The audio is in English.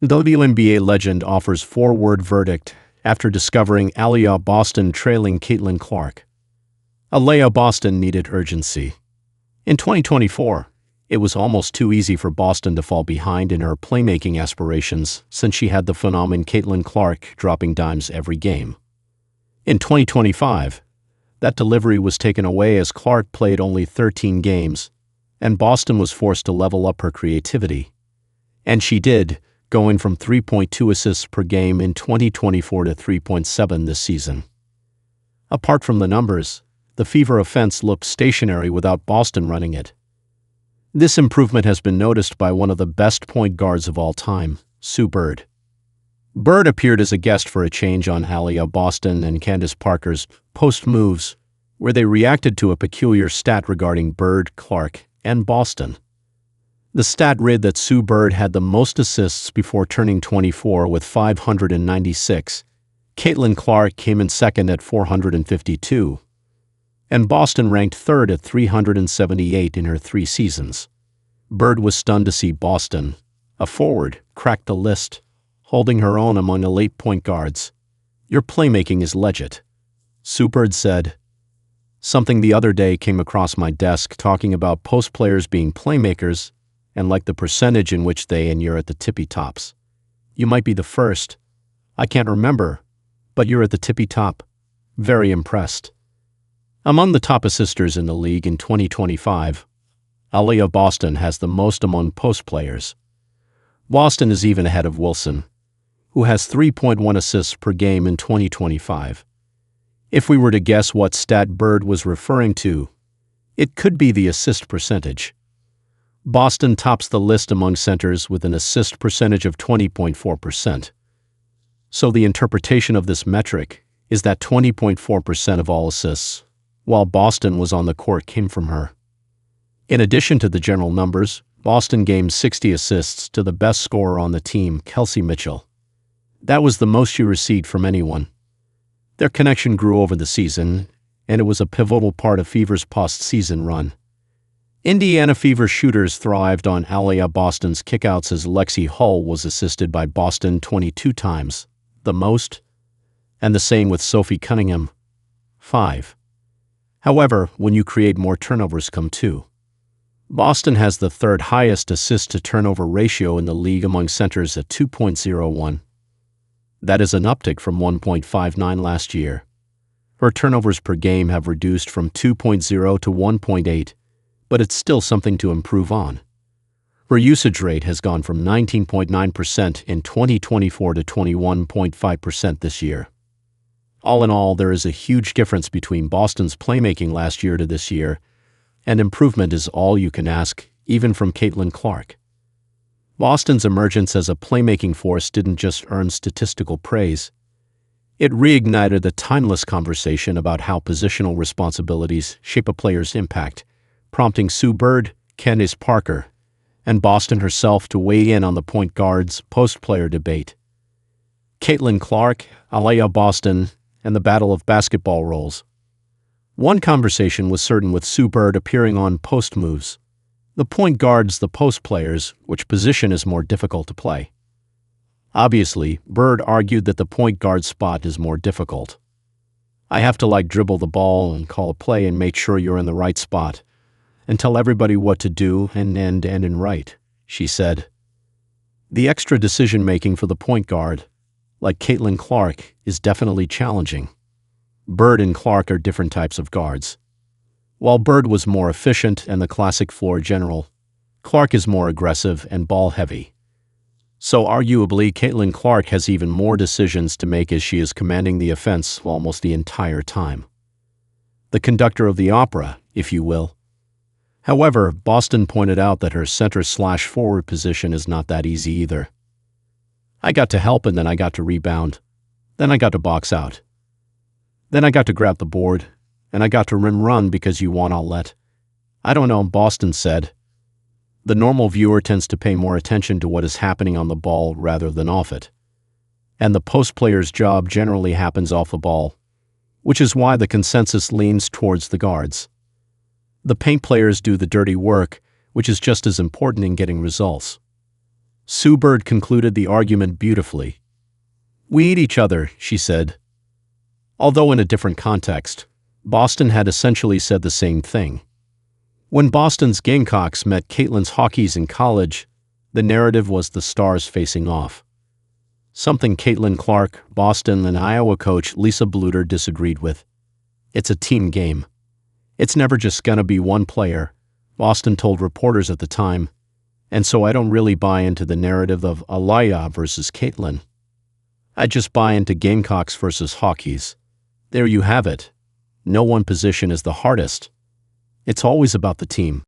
WNBA legend offers four-word verdict after discovering Aliyah Boston trailing Caitlin Clark. Aliyah Boston needed urgency. In 2024, it was almost too easy for Boston to fall behind in her playmaking aspirations since she had the phenom Caitlin Clark dropping dimes every game. In 2025, that delivery was taken away as Clark played only 13 games, and Boston was forced to level up her creativity. And she did, going from 3.2 assists per game in 2024 to 3.7 this season. Apart from the numbers, the Fever offense looked stationary without Boston running it. This improvement has been noticed by one of the best point guards of all time, Sue Bird. Bird appeared as a guest for a change on Aliyah Boston and Candace Parker's post moves, where they reacted to a peculiar stat regarding Bird, Clark, and Boston. The stat read that Sue Bird had the most assists before turning 24 with 596. Caitlin Clark came in second at 452. And Boston ranked third at 378 in her 3 seasons. Bird was stunned to see Boston, a forward, crack the list, holding her own among elite point guards. "Your playmaking is legit," Sue Bird said. "Something the other day came across my desk talking about post players being playmakers and like the percentage in which they and you're at the tippy tops. You might be the first. I can't remember, but you're at the tippy top. Very impressed." Among the top assisters in the league in 2025, Aliyah Boston has the most among post players. Boston is even ahead of Wilson, who has 3.1 assists per game in 2025. If we were to guess what stat Bird was referring to, it could be the assist percentage. Boston tops the list among centers with an assist percentage of 20.4%. So the interpretation of this metric is that 20.4% of all assists, while Boston was on the court, came from her. In addition to the general numbers, Boston gave 60 assists to the best scorer on the team, Kelsey Mitchell. That was the most she received from anyone. Their connection grew over the season, and it was a pivotal part of Fever's postseason run. Indiana Fever shooters thrived on Aliyah Boston's kickouts as Lexi Hull was assisted by Boston 22 times, the most, and the same with Sophie Cunningham, 5. However, when you create more turnovers come too. Boston has the third highest assist-to-turnover ratio in the league among centers at 2.01. That is an uptick from 1.59 last year. Her turnovers per game have reduced from 2.0 to 1.8, but it's still something to improve on. Her usage rate has gone from 19.9% in 2024 to 21.5% this year. All in all, there is a huge difference between Boston's playmaking last year to this year, and improvement is all you can ask, even from Caitlin Clark. Boston's emergence as a playmaking force didn't just earn statistical praise. It reignited a timeless conversation about how positional responsibilities shape a player's impact, prompting Sue Bird, Candace Parker, and Boston herself to weigh in on the point guard's post-player debate. Caitlin Clark, Aliyah Boston, and the battle of basketball roles. One conversation was certain with Sue Bird appearing on post moves. The point guards the post players, which position is more difficult to play. Obviously, Bird argued that the point guard spot is more difficult. "I have to dribble the ball and call a play and make sure you're in the right spot, and tell everybody what to do and end in right," she said. The extra decision-making for the point guard, like Caitlin Clark, is definitely challenging. Bird and Clark are different types of guards. While Bird was more efficient and the classic floor general, Clark is more aggressive and ball-heavy. So arguably, Caitlin Clark has even more decisions to make as she is commanding the offense almost the entire time. The conductor of the opera, if you will. However, Boston pointed out that her center/forward position is not that easy either. "I got to help and then I got to rebound. Then I got to box out. Then I got to grab the board, and I got to rim run because you want outlet. I don't know," Boston said. The normal viewer tends to pay more attention to what is happening on the ball rather than off it. And the post player's job generally happens off the ball, which is why the consensus leans towards the guards. The paint players do the dirty work, which is just as important in getting results. Sue Bird concluded the argument beautifully. "We eat each other," she said. Although in a different context, Boston had essentially said the same thing. When Boston's Gamecocks met Caitlin's Hawkeys in college, the narrative was the stars facing off. Something Caitlin Clark, Boston and Iowa coach Lisa Bluter disagreed with. "It's a team game. It's never just gonna be one player," Boston told reporters at the time, "and so I don't really buy into the narrative of Aliyah versus Caitlin. I just buy into Gamecocks versus Hawkeys. There you have it. No one position is the hardest. It's always about the team."